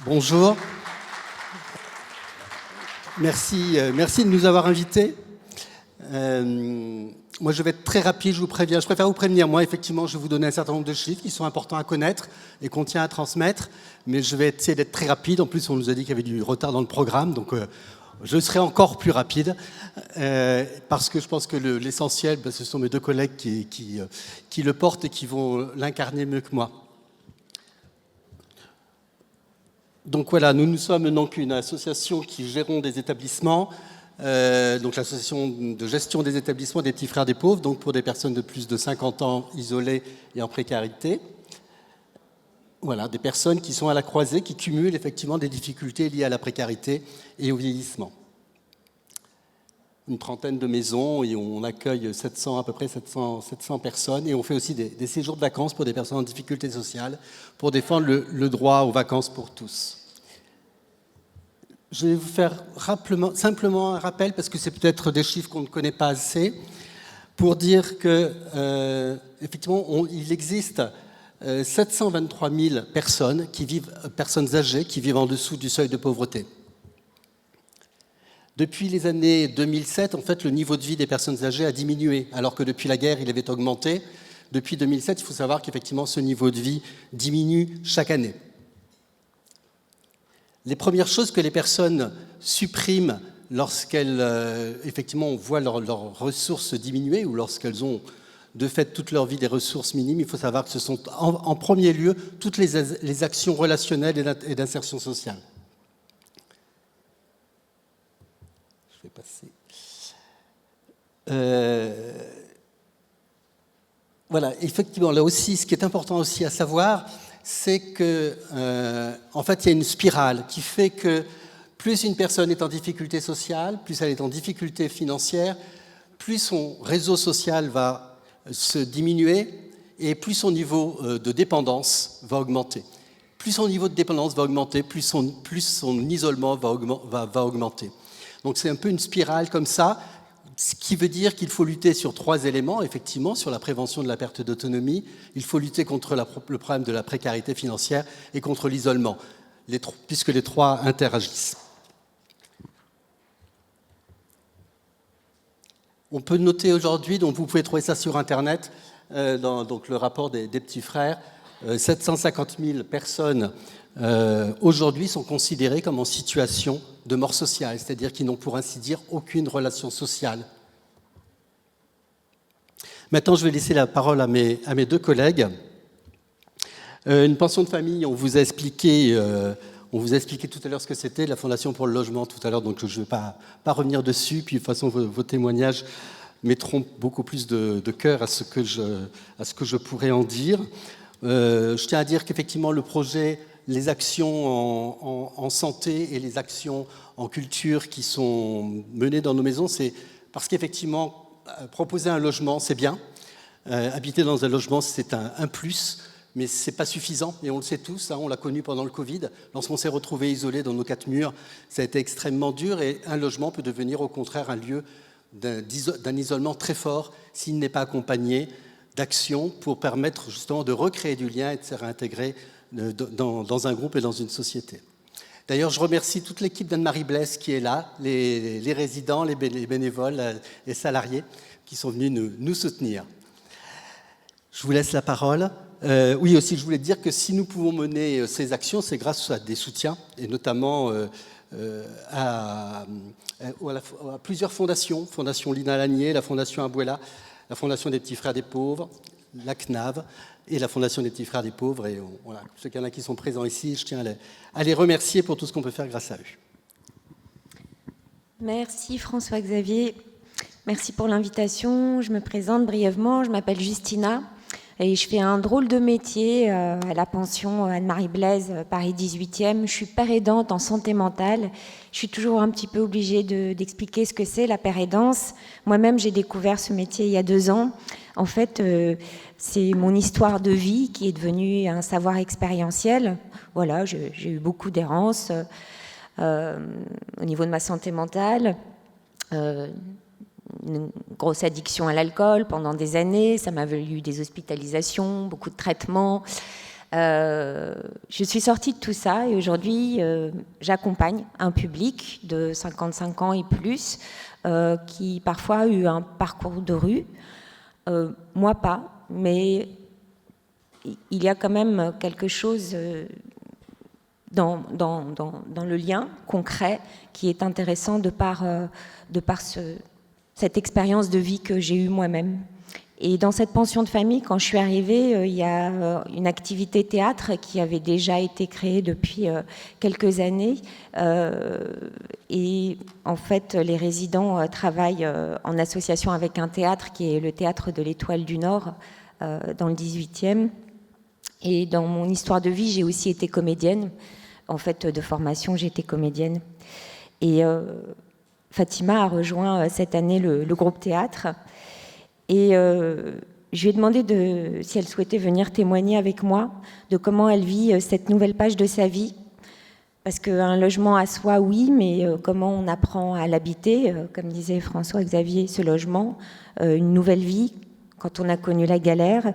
Bonjour. Merci de nous avoir invités. Moi, je vais être très rapide, je vous préviens. Je préfère vous prévenir. Moi, effectivement, je vais vous donner un certain nombre de chiffres qui sont importants à connaître et qu'on tient à transmettre. Mais je vais essayer d'être très rapide. En plus, on nous a dit qu'il y avait du retard dans le programme. Donc, je serai encore plus rapide. Parce que je pense que l'essentiel, ce sont mes deux collègues qui le portent et qui vont l'incarner mieux que moi. Donc voilà, nous sommes donc une association qui gérons des établissements, donc l'association de gestion des établissements des Petits Frères des Pauvres, donc pour des personnes de plus de 50 ans isolées et en précarité. Voilà, des personnes qui sont à la croisée, qui cumulent effectivement des difficultés liées à la précarité et au vieillissement. Une trentaine de maisons et on accueille à peu près 700 personnes et on fait aussi des séjours de vacances pour des personnes en difficulté sociale pour défendre le droit aux vacances pour tous. Je vais vous faire simplement un rappel parce que c'est peut-être des chiffres qu'on ne connaît pas assez pour dire que effectivement il existe 723 000 personnes âgées qui vivent en dessous du seuil de pauvreté. Depuis les années 2007, en fait, le niveau de vie des personnes âgées a diminué, alors que depuis la guerre, il avait augmenté. Depuis 2007, il faut savoir qu'effectivement, ce niveau de vie diminue chaque année. Les premières choses que les personnes suppriment lorsqu'elles, effectivement, on voit leurs ressources diminuer ou lorsqu'elles ont, de fait, toute leur vie des ressources minimes, il faut savoir que ce sont en premier lieu toutes les actions relationnelles et d'insertion sociale. Je vais passer. Voilà, effectivement, là aussi, ce qui est important aussi à savoir, c'est que, en fait, il y a une spirale qui fait que plus une personne est en difficulté sociale, plus elle est en difficulté financière, plus son réseau social va se diminuer et plus son niveau de dépendance va augmenter. Plus son niveau de dépendance va augmenter, plus son isolement va augmenter. Donc c'est un peu une spirale comme ça, ce qui veut dire qu'il faut lutter sur 3 éléments, effectivement, sur la prévention de la perte d'autonomie, il faut lutter contre le problème de la précarité financière et contre l'isolement, puisque les 3 interagissent. On peut noter aujourd'hui, donc vous pouvez trouver ça sur Internet, dans donc le rapport des Petits Frères, 750 000 personnes aujourd'hui sont considérées comme en situation de mort sociale, c'est-à-dire qu'ils n'ont pour ainsi dire aucune relation sociale. Maintenant, je vais laisser la parole à mes 2 collègues. Une pension de famille, on vous a expliqué tout à l'heure ce que c'était, la Fondation pour le logement tout à l'heure, donc je ne vais pas revenir dessus, puis de toute façon vos témoignages mettront beaucoup plus de cœur à ce que je pourrais en dire. Je tiens à dire qu'effectivement le projet, les actions en santé et les actions en culture qui sont menées dans nos maisons, c'est parce qu'effectivement proposer un logement, c'est bien. Habiter dans un logement, c'est un plus. Mais ce n'est pas suffisant, et on le sait tous, on l'a connu pendant le Covid. Lorsqu'on s'est retrouvés isolés dans nos 4 murs, ça a été extrêmement dur, et un logement peut devenir au contraire un lieu d'un isolement très fort s'il n'est pas accompagné d'actions pour permettre justement de recréer du lien et de se réintégrer dans un groupe et dans une société. D'ailleurs, je remercie toute l'équipe d'Anne-Marie Blaise qui est là, les résidents, les bénévoles, les salariés qui sont venus nous soutenir. Je vous laisse la parole. Oui, aussi, je voulais dire que si nous pouvons mener ces actions, c'est grâce à des soutiens, et notamment à plusieurs fondations, Fondation Lina Lanier, la Fondation Abuela, la Fondation des Petits Frères des Pauvres, la CNAV et la Fondation des Petits Frères des Pauvres. Et voilà, ceux qu'il y en a qui sont présents ici, je tiens à les remercier pour tout ce qu'on peut faire grâce à eux. Merci François-Xavier. Merci pour l'invitation. Je me présente brièvement, je m'appelle Justina. Et je fais un drôle de métier à la pension Anne-Marie Blaise, Paris 18e. Je suis père aidante en santé mentale. Je suis toujours un petit peu obligée d'expliquer ce que c'est la père aidance. Moi-même, j'ai découvert ce métier il y a 2 ans. En fait, c'est mon histoire de vie qui est devenue un savoir expérientiel. Voilà, j'ai eu beaucoup d'errance au niveau de ma santé mentale. Une grosse addiction à l'alcool pendant des années, ça m'a valu des hospitalisations, beaucoup de traitements, Je suis sortie de tout ça et aujourd'hui, j'accompagne un public de 55 ans et plus qui parfois a eu un parcours de rue. Moi pas, mais il y a quand même quelque chose dans le lien concret qui est intéressant de par cette expérience de vie que j'ai eue moi-même. Et dans cette pension de famille, quand je suis arrivée, il y a une activité théâtre qui avait déjà été créée depuis quelques années. Et en fait, les résidents travaillent en association avec un théâtre qui est le théâtre de l'Étoile du Nord, dans le 18e. Et dans mon histoire de vie, j'ai aussi été comédienne. En fait, de formation, j'étais comédienne. Et Fatima a rejoint cette année le groupe théâtre. Et je lui ai demandé si elle souhaitait venir témoigner avec moi de comment elle vit cette nouvelle page de sa vie. Parce qu'un logement à soi, oui, mais comment on apprend à l'habiter, comme disait François-Xavier, ce logement, une nouvelle vie quand on a connu la galère.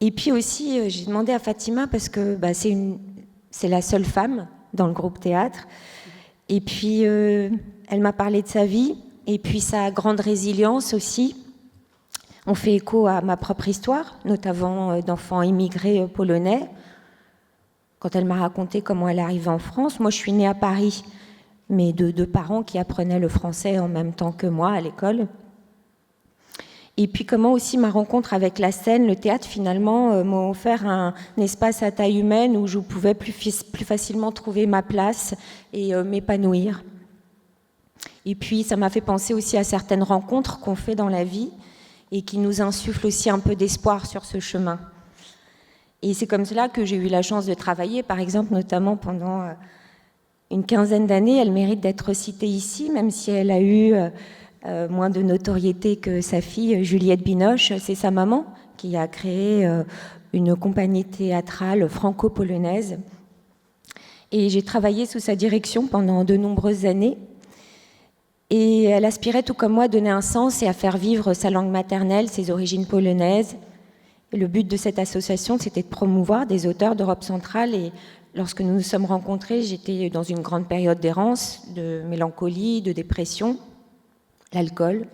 Et puis aussi, j'ai demandé à Fatima, parce que c'est la seule femme dans le groupe théâtre. Et puis, elle m'a parlé de sa vie, et puis sa grande résilience aussi. On fait écho à ma propre histoire, notamment d'enfants immigrés polonais. Quand elle m'a raconté comment elle est arrivée en France, moi je suis née à Paris, mais de deux parents qui apprenaient le français en même temps que moi à l'école. Et puis comment aussi ma rencontre avec la scène, le théâtre finalement, m'a offert un espace à taille humaine où je pouvais plus facilement trouver ma place et m'épanouir. Et puis ça m'a fait penser aussi à certaines rencontres qu'on fait dans la vie et qui nous insufflent aussi un peu d'espoir sur ce chemin. Et c'est comme cela que j'ai eu la chance de travailler, par exemple, notamment pendant une quinzaine d'années. Elle mérite d'être citée ici, même si elle a eu moins de notoriété que sa fille, Juliette Binoche. C'est sa maman qui a créé une compagnie théâtrale franco-polonaise. Et j'ai travaillé sous sa direction pendant de nombreuses années. Et elle aspirait, tout comme moi, à donner un sens et à faire vivre sa langue maternelle, ses origines polonaises. Et le but de cette association, c'était de promouvoir des auteurs d'Europe centrale. Et lorsque nous nous sommes rencontrés, j'étais dans une grande période d'errance, de mélancolie, de dépression, l'alcool.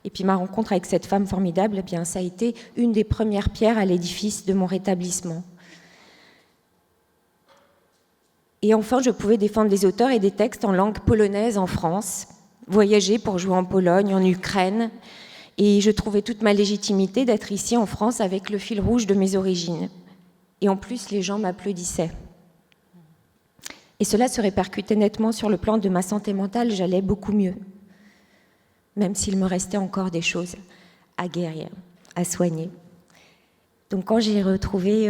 Et puis ma rencontre avec cette femme formidable, eh bien, ça a été une des premières pierres à l'édifice de mon rétablissement. Et enfin, je pouvais défendre des auteurs et des textes en langue polonaise en France, voyager pour jouer en Pologne, en Ukraine, et je trouvais toute ma légitimité d'être ici en France avec le fil rouge de mes origines. Et en plus, les gens m'applaudissaient. Et cela se répercutait nettement sur le plan de ma santé mentale, j'allais beaucoup mieux, même s'il me restait encore des choses à guérir, à soigner. Donc quand j'ai retrouvé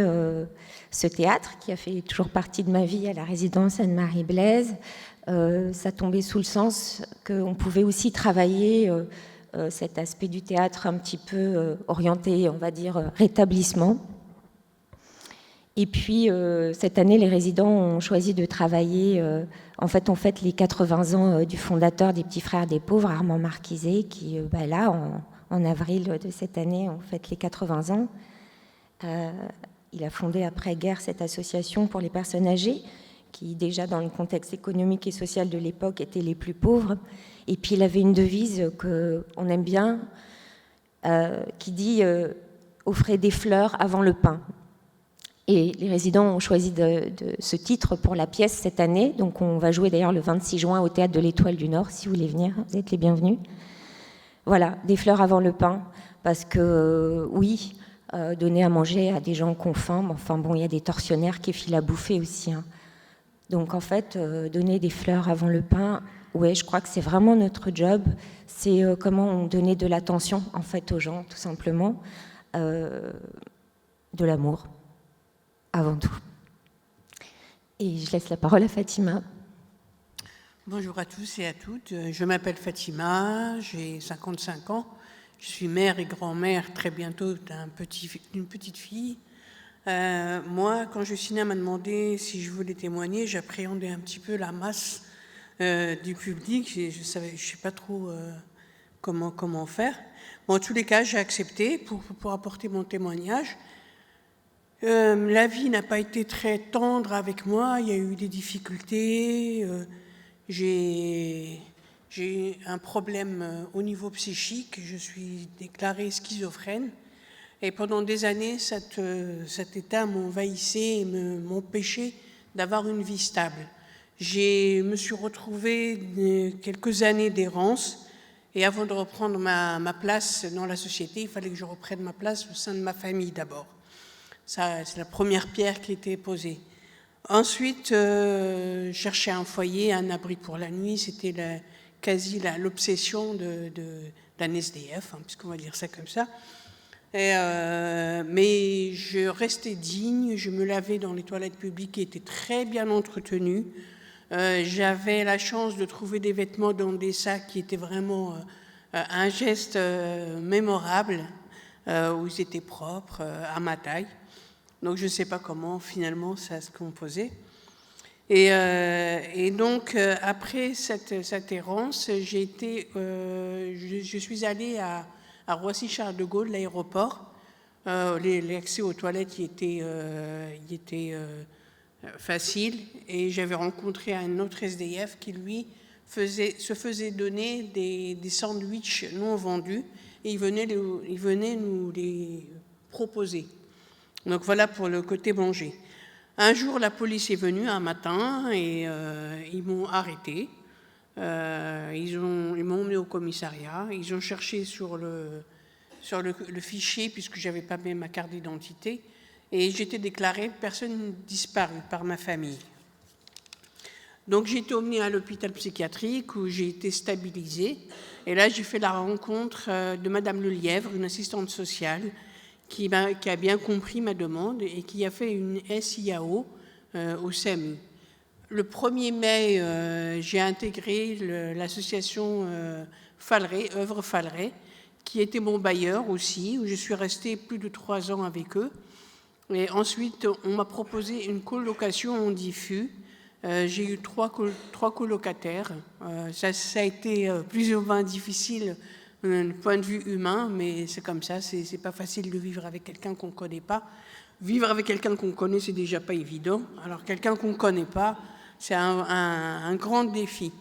ce théâtre, qui a fait toujours partie de ma vie à la résidence Anne-Marie-Blaise, ça tombait sous le sens qu'on pouvait aussi travailler cet aspect du théâtre un petit peu orienté, on va dire, rétablissement. Et puis, cette année, les résidents ont choisi de travailler. En fait, on fête les 80 ans du fondateur des Petits Frères des Pauvres, Armand Marquiset, qui, là, en avril de cette année, on fête les 80 ans. Il a fondé après-guerre cette association pour les personnes âgées, qui déjà dans le contexte économique et social de l'époque étaient les plus pauvres. Et puis il avait une devise qu'on aime bien, qui dit « offrez des fleurs avant le pain ». Et les résidents ont choisi de ce titre pour la pièce cette année. Donc on va jouer d'ailleurs le 26 juin au Théâtre de l'Étoile du Nord. Si vous voulez venir, vous êtes les bienvenus. Voilà, des fleurs avant le pain, parce que oui, donner à manger à des gens qui ont faim, mais enfin bon, il y a des tortionnaires qui filent à bouffer aussi, hein. Donc en fait, donner des fleurs avant le pain, ouais, je crois que c'est vraiment notre job. C'est comment on donnait de l'attention en fait aux gens, tout simplement, de l'amour avant tout. Et je laisse la parole à Fatima. Bonjour à tous et à toutes. Je m'appelle Fatima, j'ai 55 ans. Je suis mère et grand-mère très bientôt d'une petite fille. Moi, quand je suis née, on m'a demandé si je voulais témoigner. J'appréhendais un petit peu la masse du public. Je ne sais pas trop comment faire. Bon, en tous les cas, j'ai accepté pour apporter mon témoignage. La vie n'a pas été très tendre avec moi, il y a eu des difficultés, j'ai un problème au niveau psychique, je suis déclarée schizophrène, et pendant des années, cet état m'envahissait et m'empêchait d'avoir une vie stable. Je me suis retrouvée quelques années d'errance, et avant de reprendre ma place dans la société, il fallait que je reprenne ma place au sein de ma famille d'abord. Ça, c'est la première pierre qui était posée. Ensuite, chercher un foyer, un abri pour la nuit, c'était quasi l'obsession d'un SDF, hein, puisqu'on va dire ça comme ça. Mais je restais digne, je me lavais dans les toilettes publiques qui étaient très bien entretenues. J'avais la chance de trouver des vêtements dans des sacs qui étaient vraiment un geste mémorable, où ils étaient propres, à ma taille. Donc je ne sais pas comment finalement ça se composait. Et donc après cette errance, je suis allée à Roissy-Charles de Gaulle, l'aéroport. L'accès aux toilettes y était facile, et j'avais rencontré un autre SDF qui lui se faisait donner des sandwichs non vendus, et il venait nous les proposer. Donc voilà pour le côté manger. Un jour, la police est venue un matin et ils m'ont arrêté. Ils m'ont emmené au commissariat. Ils ont cherché sur le fichier, puisque je n'avais pas mis ma carte d'identité, et j'étais déclarée personne disparue par ma famille. Donc j'ai été emmenée à l'hôpital psychiatrique où j'ai été stabilisée. Et là, j'ai fait la rencontre de Madame Lelièvre, une assistante sociale, qui a bien compris ma demande et qui a fait une SIAO au CMU. Le 1er mai, j'ai intégré l'association Falleret, Œuvre Falleret, qui était mon bailleur aussi, où je suis restée plus de 3 ans avec eux. Et ensuite, on m'a proposé une colocation en diffus. J'ai eu 3 colocataires. Ça a été plus ou moins difficile d'un point de vue humain, mais c'est comme ça, c'est pas facile de vivre avec quelqu'un qu'on ne connaît pas. Vivre avec quelqu'un qu'on connaît, c'est déjà pas évident. Alors quelqu'un qu'on ne connaît pas, c'est un grand défi.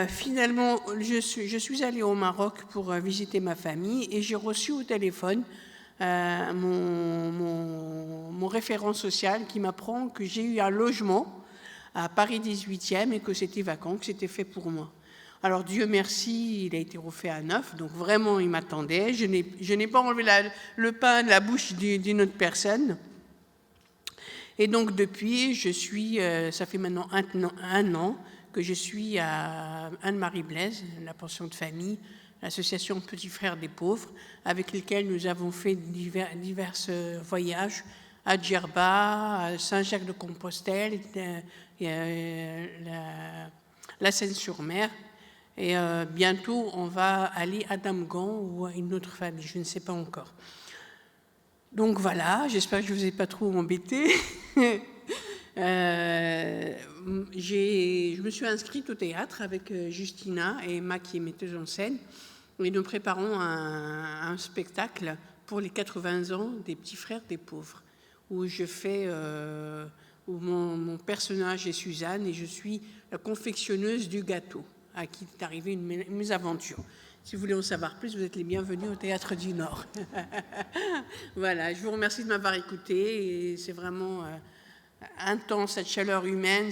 Finalement, je suis allée au Maroc pour visiter ma famille, et j'ai reçu au téléphone mon référent social qui m'apprend que j'ai eu un logement à Paris 18e et que c'était vacant, que c'était fait pour moi. Alors Dieu merci, il a été refait à neuf, donc vraiment il m'attendait. Je n'ai pas enlevé le pain de la bouche d'une autre personne. Et donc depuis, ça fait maintenant un an que je suis à Anne-Marie Blaise, la pension de famille, l'association Petits Frères des Pauvres, avec lesquels nous avons fait divers voyages à Djerba, à Saint-Jacques-de-Compostelle, la Seine-sur-Mer. Et bientôt, on va aller à Damgan ou à une autre famille, je ne sais pas encore. Donc voilà, j'espère que je ne vous ai pas trop embêté. Je me suis inscrite au théâtre avec Justina et Emma, qui est metteuse en scène, et nous préparons un spectacle pour les 80 ans des Petits Frères des Pauvres, où où mon personnage est Suzanne et je suis la confectionneuse du gâteau, à qui est arrivée une mésaventure. Si vous voulez en savoir plus, vous êtes les bienvenus au Théâtre du Nord. Voilà, je vous remercie de m'avoir écouté, et c'est vraiment intense, cette chaleur humaine.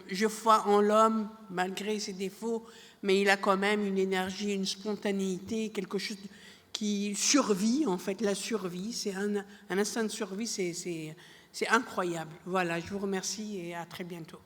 Je crois en l'homme, malgré ses défauts, mais il a quand même une énergie, une spontanéité, quelque chose qui survit, en fait, la survie. C'est un instinct de survie, c'est incroyable. Voilà, je vous remercie et à très bientôt.